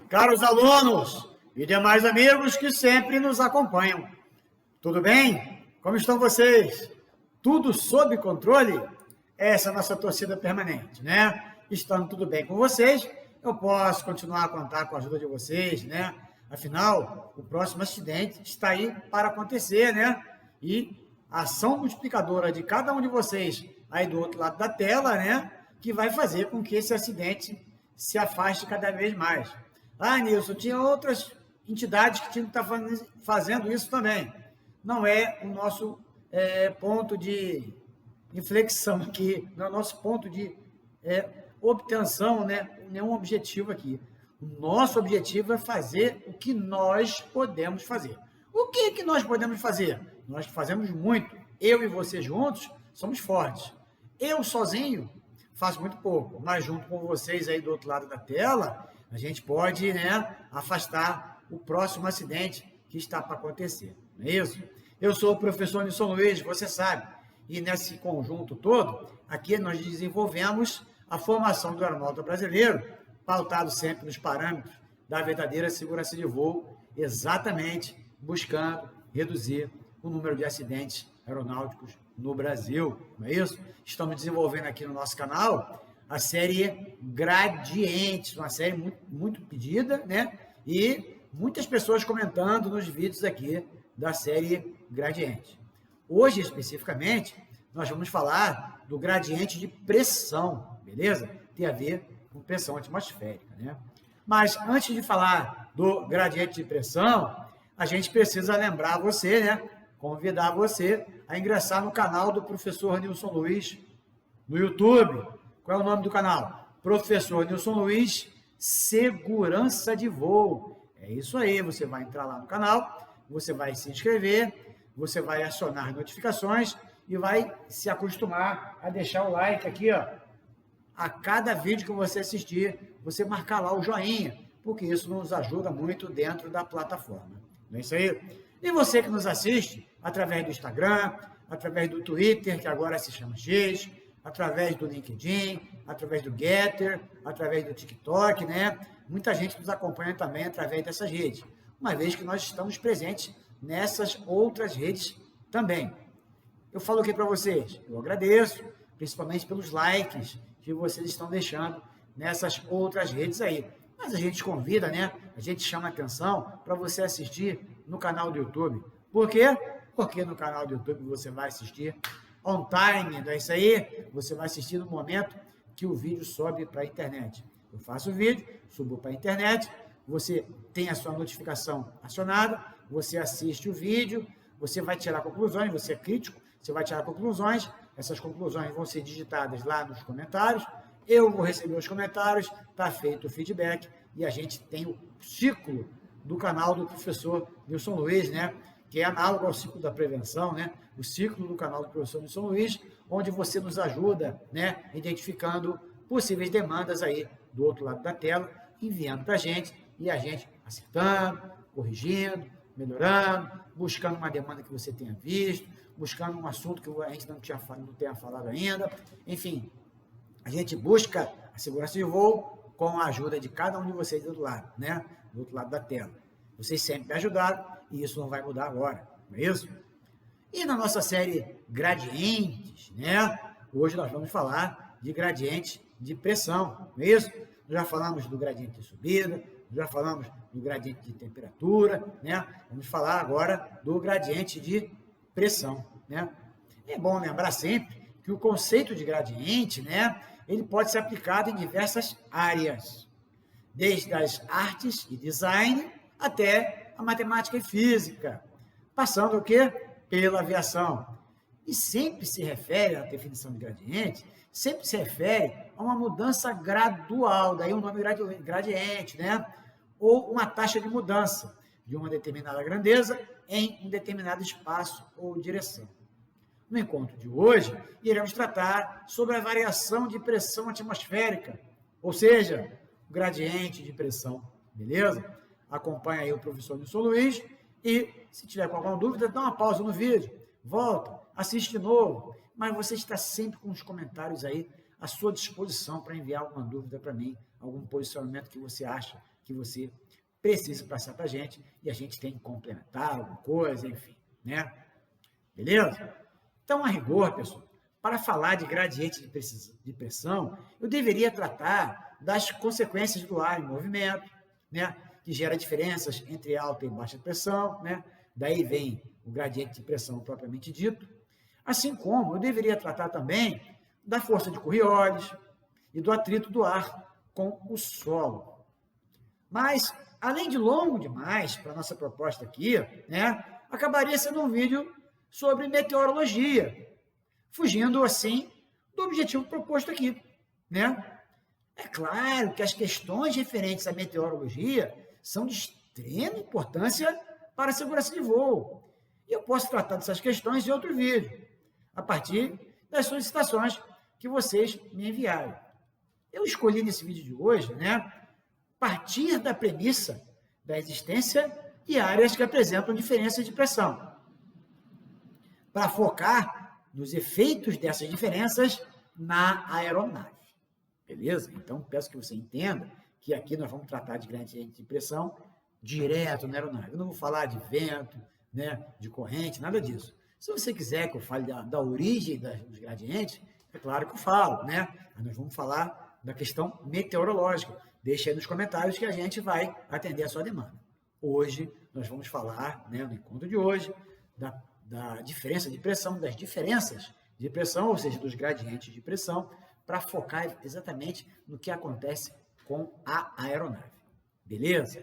caros alunos e demais amigos que sempre nos acompanham. Tudo bem? Como estão vocês? Tudo sob controle? Essa é a nossa torcida permanente, né? Estando tudo bem com vocês, eu posso continuar a contar com a ajuda de vocês, né? Afinal, o próximo acidente está aí para acontecer, né? E a ação multiplicadora de cada um de vocês aí do outro lado da tela, né? Que vai fazer com que esse acidente se afaste cada vez mais. Ah, Nilson, tinha outras entidades que tinham que estar fazendo isso também. Não é o nosso ponto de inflexão aqui, não é o nosso ponto de obtenção, né? Nenhum objetivo aqui. O nosso objetivo é fazer o que nós podemos fazer. O que nós podemos fazer? Nós fazemos muito. Eu e você juntos somos fortes. Eu sozinho faço muito pouco, mas junto com vocês aí do outro lado da tela, a gente pode, né, afastar o próximo acidente que está para acontecer. Não é isso? Eu sou o professor Nilson Luiz, você sabe, e nesse conjunto todo, aqui nós desenvolvemos a formação do aeronauta brasileiro, pautado sempre nos parâmetros da verdadeira segurança de voo, exatamente buscando reduzir o número de acidentes aeronáuticos no Brasil, não é isso? Estamos desenvolvendo aqui no nosso canal a série Gradientes, uma série muito pedida, né? E muitas pessoas comentando nos vídeos aqui da série Gradientes. Hoje, especificamente, nós vamos falar do gradiente de pressão, beleza? Tem a ver com pressão atmosférica, né? Mas antes de falar do gradiente de pressão, a gente precisa lembrar você, né? Convidar você a ingressar no canal do professor Nilson Luiz no YouTube. Qual é o nome do canal? Professor Nilson Luiz Segurança de Voo. É isso aí, você vai entrar lá no canal, você vai se inscrever, você vai acionar notificações e vai se acostumar a deixar o like aqui, ó. A cada vídeo que você assistir, você marcar lá o joinha, porque isso nos ajuda muito dentro da plataforma. Não é isso aí? E você que nos assiste através do Instagram, através do Twitter, que agora se chama X, através do LinkedIn, através do Getter, através do TikTok, né? Muita gente nos acompanha também através dessas redes, uma vez que nós estamos presentes nessas outras redes também. Eu falo aqui para vocês, eu agradeço, principalmente pelos likes que vocês estão deixando nessas outras redes aí. Mas a gente convida, né? A gente chama atenção para você assistir no canal do YouTube. Por quê? Porque no canal do YouTube você vai assistir on time, não é isso aí? Você vai assistir no momento que o vídeo sobe para a internet. Eu faço o vídeo, subo para a internet, você tem a sua notificação acionada, você assiste o vídeo, você vai tirar conclusões, você é crítico, você vai tirar conclusões, essas conclusões vão ser digitadas lá nos comentários, eu vou receber os comentários, está feito o feedback, e a gente tem o ciclo do canal do professor Nilson Luiz, né? Que é análogo ao ciclo da prevenção, né? O ciclo do canal do professor Nilson Luiz, onde você nos ajuda, né? Identificando possíveis demandas aí do outro lado da tela, enviando para a gente, e a gente acertando, corrigindo, melhorando, buscando uma demanda que você tenha visto, buscando um assunto que a gente não tenha falado ainda, enfim, a gente busca a segurança de voo com a ajuda de cada um de vocês do outro lado, né? Do outro lado da tela. Vocês sempre me ajudaram e isso não vai mudar agora, não é isso? E na nossa série Gradientes, né? Hoje nós vamos falar de gradiente de pressão, não é isso? Nós já falamos do gradiente de subida, já falamos do gradiente de temperatura, né? Vamos falar agora do gradiente de pressão, né? É bom lembrar sempre que o conceito de gradiente, né? Ele pode ser aplicado em diversas áreas, desde as artes e design até a matemática e física, passando o quê? Pela aviação. E sempre se refere, à definição de gradiente, sempre se refere a uma mudança gradual, daí o nome gradiente, né? Ou uma taxa de mudança de uma determinada grandeza em um determinado espaço ou direção. No encontro de hoje, iremos tratar sobre a variação de pressão atmosférica, ou seja, o gradiente de pressão, beleza? Acompanha aí o professor Nilson Luiz e, se tiver alguma dúvida, dá uma pausa no vídeo, volta, assiste de novo, mas você está sempre com os comentários aí à sua disposição para enviar alguma dúvida para mim algum posicionamento que você acha que você precisa passar para a gente e a gente tem que complementar alguma coisa, enfim, né? Beleza? Então, a rigor, pessoal, para falar de gradiente de pressão, eu deveria tratar das consequências do ar em movimento, né? Que gera diferenças entre alta e baixa pressão, né? Daí vem o gradiente de pressão propriamente dito. Assim como eu deveria tratar também da força de Coriolis e do atrito do ar com o solo. Mas, além de longo demais para a nossa proposta aqui, né? Acabaria sendo um vídeo sobre meteorologia, fugindo, assim, do objetivo proposto aqui, né? É claro que as questões referentes à meteorologia são de extrema importância para a segurança de voo. E eu posso tratar dessas questões em outro vídeo, a partir das solicitações que vocês me enviaram. Eu escolhi nesse vídeo de hoje, né, partir da premissa da existência de áreas que apresentam diferenças de pressão, para focar nos efeitos dessas diferenças na aeronave. Beleza? Então, peço que você entenda que aqui nós vamos tratar de gradiente de pressão direto na aeronave. Eu não vou falar de vento, né, de corrente, nada disso. Se você quiser que eu fale da origem dos gradientes, é claro que eu falo, né? Mas nós vamos falar da questão meteorológica. Deixa aí nos comentários que a gente vai atender a sua demanda. Hoje, nós vamos falar, né, no encontro de hoje, da diferença de pressão, das diferenças de pressão, ou seja, dos gradientes de pressão, para focar exatamente no que acontece com a aeronave. Beleza?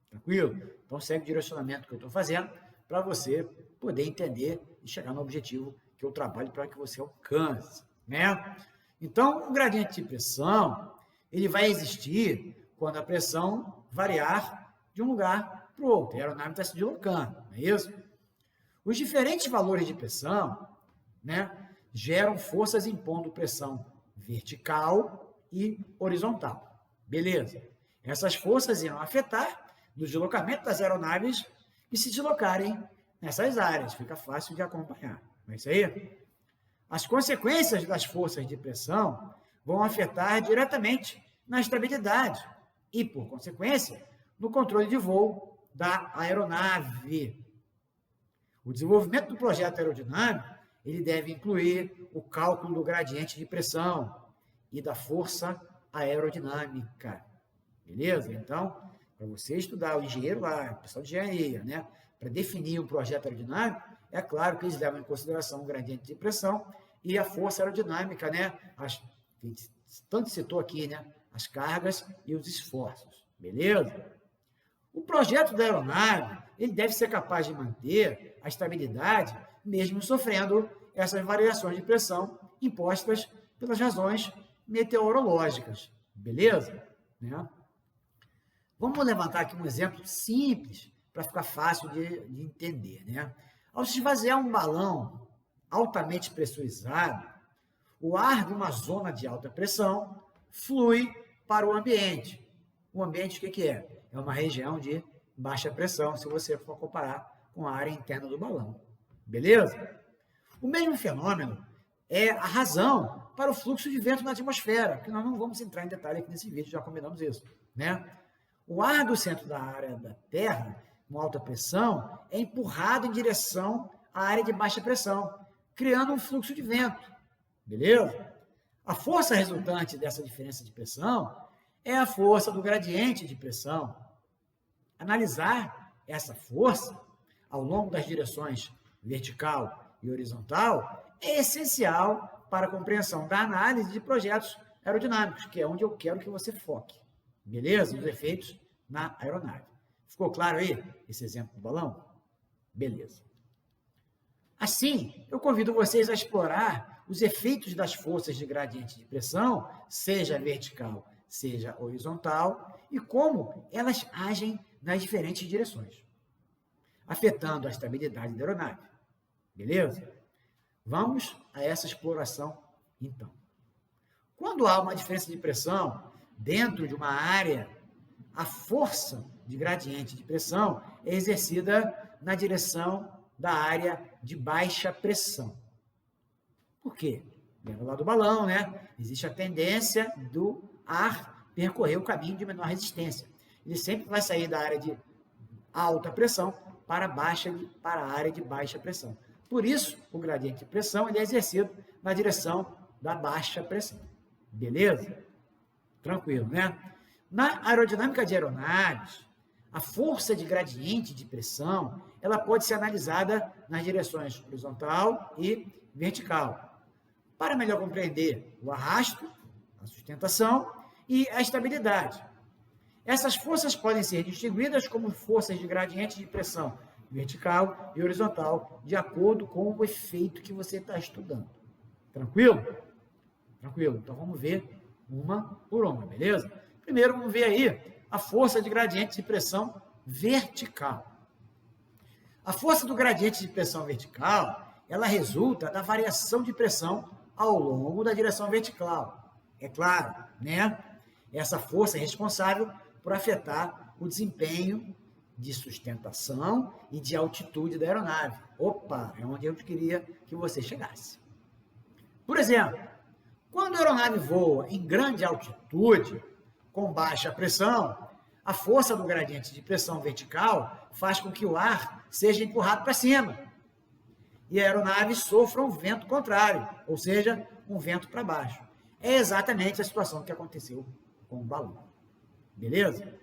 Tranquilo? Então, segue o direcionamento que eu estou fazendo para você poder entender e chegar no objetivo que eu trabalho para que você alcance, né? Então, o gradiente de pressão, ele vai existir quando a pressão variar de um lugar para o outro. A aeronave está se deslocando, não é isso? Os diferentes valores de pressão, né, geram forças impondo pressão vertical e horizontal. Beleza. Essas forças irão afetar no deslocamento das aeronaves e se deslocarem nessas áreas. Fica fácil de acompanhar. Não é isso aí? As consequências das forças de pressão vão afetar diretamente na estabilidade e, por consequência, no controle de voo da aeronave. O desenvolvimento do projeto aerodinâmico ele deve incluir o cálculo do gradiente de pressão e da força aerodinâmica. Beleza? Então, para você estudar, o engenheiro lá, o pessoal de engenharia, né, para definir um projeto aerodinâmico, é claro que eles levam em consideração o gradiente de pressão e a força aerodinâmica, né? Tanto citou aqui, né? As cargas e os esforços. Beleza? O projeto da aeronave, ele deve ser capaz de manter a estabilidade, mesmo sofrendo essas variações de pressão impostas pelas razões meteorológicas. Beleza? Né? Vamos levantar aqui um exemplo simples para ficar fácil de entender, né? Ao se esvaziar um balão altamente pressurizado, o ar de uma zona de alta pressão flui para o ambiente. O ambiente, o que é? É uma região de baixa pressão, se você for comparar com a área interna do balão. Beleza? O mesmo fenômeno é a razão para o fluxo de vento na atmosfera, que nós não vamos entrar em detalhe aqui nesse vídeo, já combinamos isso, né? O ar do centro da área da Terra, com alta pressão, é empurrado em direção à área de baixa pressão, criando um fluxo de vento. Beleza? A força resultante dessa diferença de pressão é a força do gradiente de pressão. Analisar essa força ao longo das direções vertical e horizontal é essencial para a compreensão da análise de projetos aerodinâmicos, que é onde eu quero que você foque. Beleza? Os efeitos na aeronave. Ficou claro aí esse exemplo do balão? Beleza. Assim, eu convido vocês a explorar os efeitos das forças de gradiente de pressão, seja vertical, seja horizontal, e como elas agem nas diferentes direções, afetando a estabilidade da aeronave. Beleza? Vamos a essa exploração, então. Quando há uma diferença de pressão dentro de uma área, a força de gradiente de pressão é exercida na direção da área de baixa pressão. Por quê? Lembra lá do balão, né? Existe a tendência do ar percorrer o caminho de menor resistência. Ele sempre vai sair da área de alta pressão para a área de baixa pressão. Por isso, o gradiente de pressão ele é exercido na direção da baixa pressão. Beleza? Tranquilo, né? Na aerodinâmica de aeronaves, a força de gradiente de pressão ela pode ser analisada nas direções horizontal e vertical, para melhor compreender o arrasto, a sustentação e a estabilidade. Essas forças podem ser distinguidas como forças de gradiente de pressão vertical e horizontal, de acordo com o efeito que você está estudando. Tranquilo? Tranquilo. Então, vamos ver uma por uma, beleza? Primeiro, vamos ver aí a força de gradiente de pressão vertical. A força do gradiente de pressão vertical, ela resulta da variação de pressão ao longo da direção vertical. É claro, né? Essa força é responsável por afetar o desempenho de sustentação e de altitude da aeronave. Opa, é onde eu queria que você chegasse. Por exemplo, quando a aeronave voa em grande altitude, com baixa pressão, a força do gradiente de pressão vertical faz com que o ar seja empurrado para cima e a aeronave sofra um vento contrário, ou seja, um vento para baixo. É exatamente a situação que aconteceu com o balão. Beleza?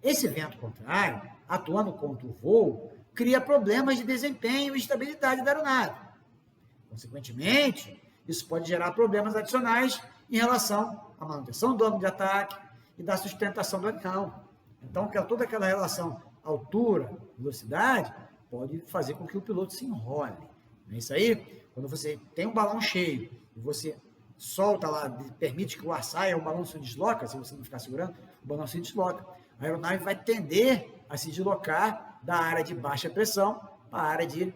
Esse vento contrário, atuando contra o voo, cria problemas de desempenho e estabilidade da aeronave. Consequentemente, isso pode gerar problemas adicionais em relação à manutenção do ângulo de ataque e da sustentação do avião. Então, toda aquela relação altura-velocidade pode fazer com que o piloto se enrole. Não é isso aí? Quando você tem um balão cheio e você solta lá, permite que o ar saia, o balão se desloca, se você não ficar segurando, o balão se desloca. A aeronave vai tender a se deslocar da área de baixa pressão para a área de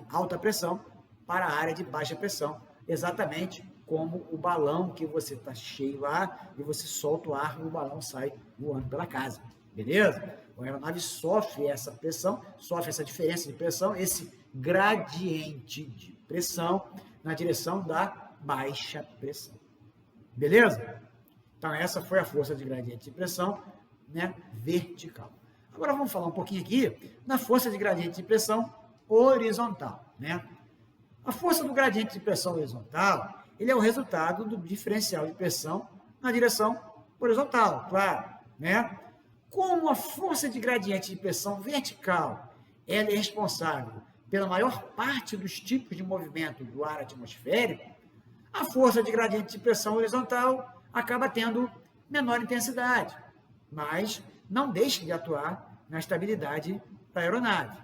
alta pressão para a área de baixa pressão, exatamente como o balão que você está cheio lá e você solta o ar e o balão sai voando pela casa. Beleza? A aeronave sofre essa pressão, sofre essa diferença de pressão, esse gradiente de pressão na direção da baixa pressão. Beleza? Então, essa foi a força de gradiente de pressão, né, vertical. Agora, vamos falar um pouquinho aqui da força de gradiente de pressão horizontal, né? A força do gradiente de pressão horizontal, ele é o resultado do diferencial de pressão na direção horizontal, claro, né? Como a força de gradiente de pressão vertical, ela é responsável pela maior parte dos tipos de movimento do ar atmosférico, a força de gradiente de pressão horizontal acaba tendo menor intensidade, mas não deixa de atuar na estabilidade da aeronave.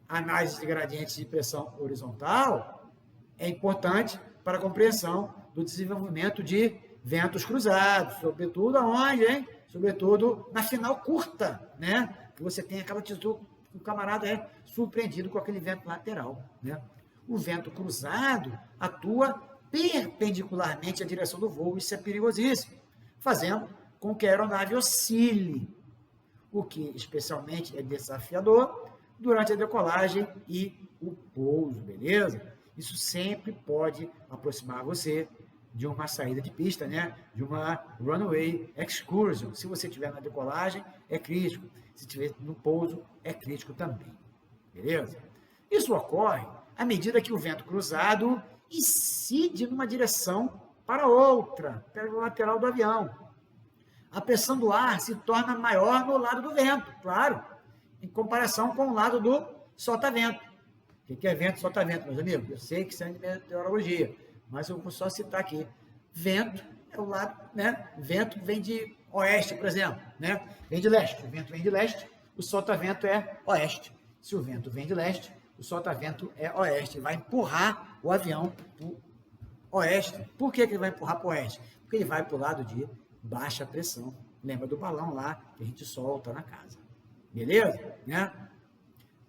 A análise de gradientes de pressão horizontal é importante para a compreensão do desenvolvimento de ventos cruzados, sobretudo aonde, hein? Sobretudo na final curta, né? Que você tem aquela tesoura, o camarada é surpreendido com aquele vento lateral, né? O vento cruzado atua perpendicularmente à direção do voo, isso é perigosíssimo, fazendo com que a aeronave oscile, o que especialmente é desafiador durante a decolagem e o pouso, beleza? Isso sempre pode aproximar você de uma saída de pista, né? De uma runway excursion. Se você estiver na decolagem, é crítico. Se estiver no pouso, é crítico também. Beleza? Isso ocorre à medida que o vento cruzado incide numa direção para outra, pela lateral do avião. A pressão do ar se torna maior no lado do vento, claro, em comparação com o lado do solta-vento. O que é vento e solta-vento, meus amigos? Eu sei que isso é de meteorologia, mas eu vou só citar aqui. Vento é o lado, né? Vento vem de oeste, por exemplo, né? Vem de leste. O vento vem de leste, o solta-vento é oeste. Se o vento vem de leste, o solta-vento é oeste. Vai empurrar o avião para o oeste. Por que ele vai empurrar para o oeste? Porque ele vai para o lado de baixa pressão. Lembra do balão lá que a gente solta na casa. Beleza? Né?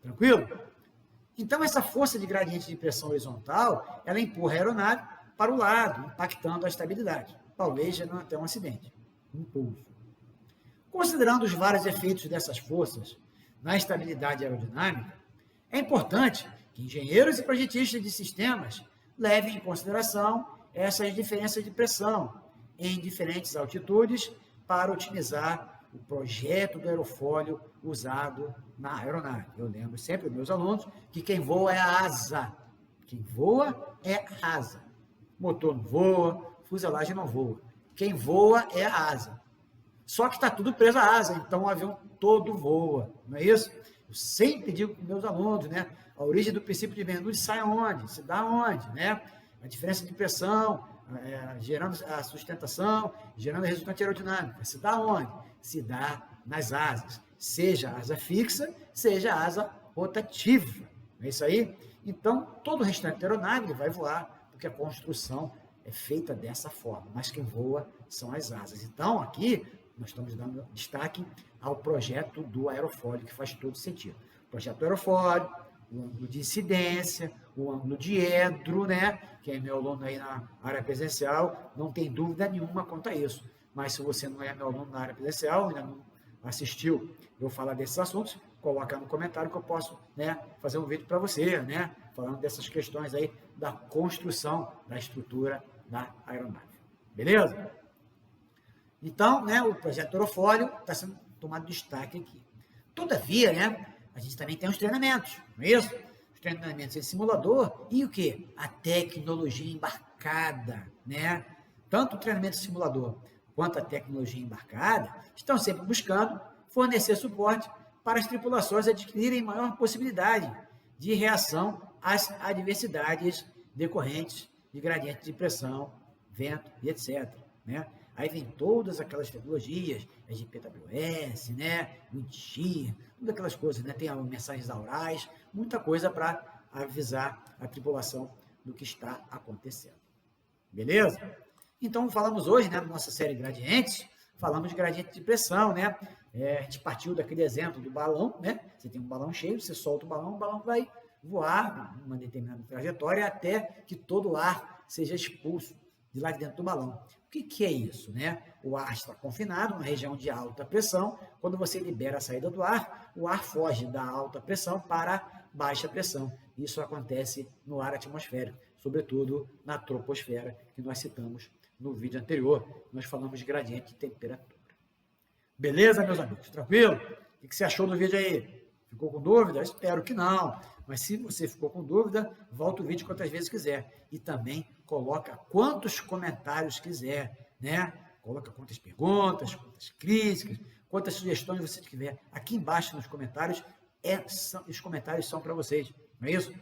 Tranquilo? Então, essa força de gradiente de pressão horizontal, ela empurra a aeronave para o lado, impactando a estabilidade, talvez gerando até um acidente, um pouso. Considerando os vários efeitos dessas forças na estabilidade aerodinâmica, é importante que engenheiros e projetistas de sistemas levem em consideração essas diferenças de pressão em diferentes altitudes para otimizar o projeto do aerofólio usado na aeronave. Eu lembro sempre aos meus alunos que quem voa é a asa. Quem voa é a asa. Motor não voa, fuselagem não voa. Quem voa é a asa. Só que está tudo preso à asa, então o avião todo voa, não é isso? Eu sempre digo para os meus alunos, né? A origem do princípio de Bernoulli sai aonde? Se dá onde, né? A diferença de pressão, gerando a sustentação, gerando a resultante aerodinâmica. Se dá onde? Se dá nas asas. Seja a asa fixa, seja a asa rotativa. Não é isso aí? Então, todo o restante da aeronave vai voar, porque a construção é feita dessa forma. Mas quem voa são as asas. Então, aqui, nós estamos dando destaque ao projeto do aerofólio, que faz todo sentido. O projeto do aerofólio, o ângulo de incidência, o ângulo de edro, né? Quem é meu aluno aí na área presencial, não tem dúvida nenhuma quanto a isso. Mas se você não é meu aluno na área presencial, ainda não assistiu eu falar desses assuntos, coloca no comentário que eu posso, né, fazer um vídeo para você, né? Falando dessas questões aí da construção da estrutura da aeronave. Beleza? Então, né, o projeto aerofólio está sendo tomado destaque aqui. Todavia, né, a gente também tem os treinamentos, não é isso? Os treinamentos em simulador e o quê? A tecnologia embarcada, né? Tanto o treinamento em simulador quanto a tecnologia embarcada estão sempre buscando fornecer suporte para as tripulações adquirirem maior possibilidade de reação às adversidades decorrentes de gradiente de pressão, vento e etc., né? Aí vem todas aquelas tecnologias, a GPWS, né, WindShear, todas aquelas coisas, né, tem mensagens aurais, muita coisa para avisar a tripulação do que está acontecendo. Beleza? Então, falamos hoje, né, na nossa série Gradientes, falamos de gradiente de pressão, né? A gente partiu daquele exemplo do balão, né? Você tem um balão cheio, você solta o balão vai voar uma determinada trajetória até que todo o ar seja expulso de lá de dentro do balão. O que é isso, né? O ar está confinado, numa região de alta pressão. Quando você libera a saída do ar, o ar foge da alta pressão para a baixa pressão. Isso acontece no ar atmosférico, sobretudo na troposfera, que nós citamos no vídeo anterior. Nós falamos de gradiente de temperatura. Beleza, meus amigos? Tranquilo? O que você achou do vídeo aí? Ficou com dúvida? Espero que não. Mas se você ficou com dúvida, volta o vídeo quantas vezes quiser. E também coloca quantos comentários quiser, né? Coloca quantas perguntas, quantas críticas, quantas sugestões você tiver. Aqui embaixo nos comentários, os comentários são para vocês. Não é isso?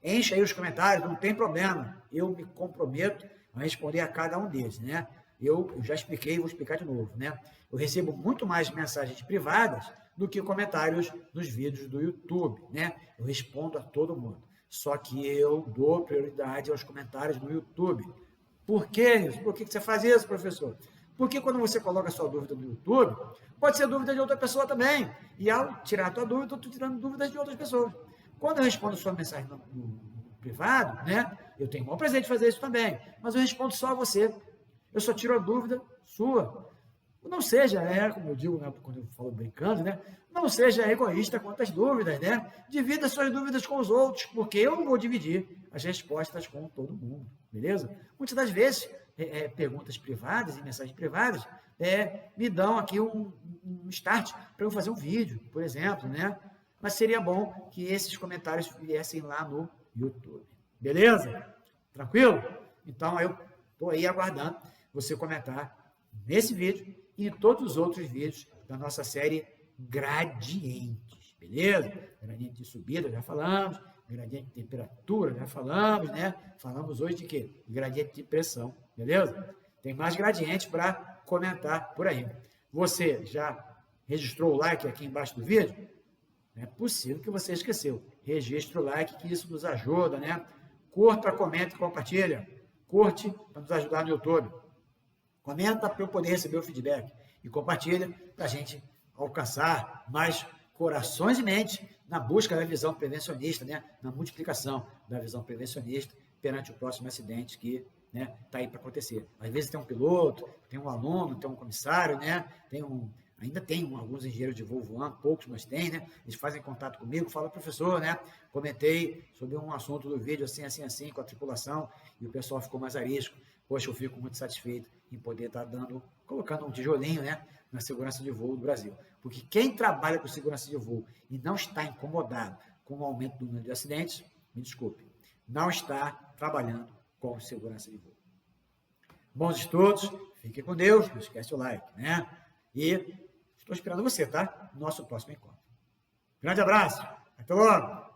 Enche aí os comentários, não tem problema. Eu me comprometo a responder a cada um deles, né? Eu já expliquei, vou explicar de novo, né? Eu recebo muito mais mensagens privadas do que comentários nos vídeos do YouTube, né? Eu respondo a todo mundo. Só que eu dou prioridade aos comentários no YouTube. Por quê isso? Por que você faz isso, professor? Porque quando você coloca a sua dúvida no YouTube, pode ser dúvida de outra pessoa também. E ao tirar a tua dúvida, eu estou tirando dúvidas de outras pessoas. Quando eu respondo sua mensagem no privado, né? Eu tenho o maior prazer de fazer isso também. Mas eu respondo só a você. Eu só tiro a dúvida sua. Não seja, como eu digo, né, quando eu falo brincando, né? Não seja egoísta quanto às dúvidas, né? Divida suas dúvidas com os outros, porque eu não vou dividir as respostas com todo mundo, beleza? Muitas das vezes, perguntas privadas e mensagens privadas me dão aqui um start para eu fazer um vídeo, por exemplo, né? Mas seria bom que esses comentários viessem lá no YouTube, beleza? Tranquilo? Então, eu estou aí aguardando você comentar nesse vídeo e em todos os outros vídeos da nossa série Gradientes, beleza? Gradiente de subida, já falamos, gradiente de temperatura, já falamos, né? Falamos hoje de quê? De gradiente de pressão, beleza? Tem mais gradientes para comentar por aí. Você já registrou o like aqui embaixo do vídeo? Não é possível que você esqueceu. Registre o like, que isso nos ajuda, né? Curta, comenta e compartilha. Curte para nos ajudar no YouTube. Comenta para eu poder receber o feedback. E compartilha para a gente alcançar mais corações e mentes na busca da visão prevencionista, né? Na multiplicação da visão prevencionista perante o próximo acidente que está aí para acontecer. Às vezes tem um piloto, tem um aluno, tem um comissário, né? Ainda tem alguns engenheiros de voo voando, poucos, mas tem, né? Eles fazem contato comigo, falam, professor, né? Comentei sobre um assunto do vídeo assim, assim, assim, com a tripulação, e o pessoal ficou mais arisco. poxa, eu fico muito satisfeito em poder estar colocando um tijolinho, né, na segurança de voo do Brasil. Porque quem trabalha com segurança de voo e não está incomodado com o aumento do número de acidentes, me desculpe, não está trabalhando com segurança de voo. Bons estudos, fique com Deus, não esquece o like, né? E estou esperando você, tá? No nosso próximo encontro. Grande abraço, até logo!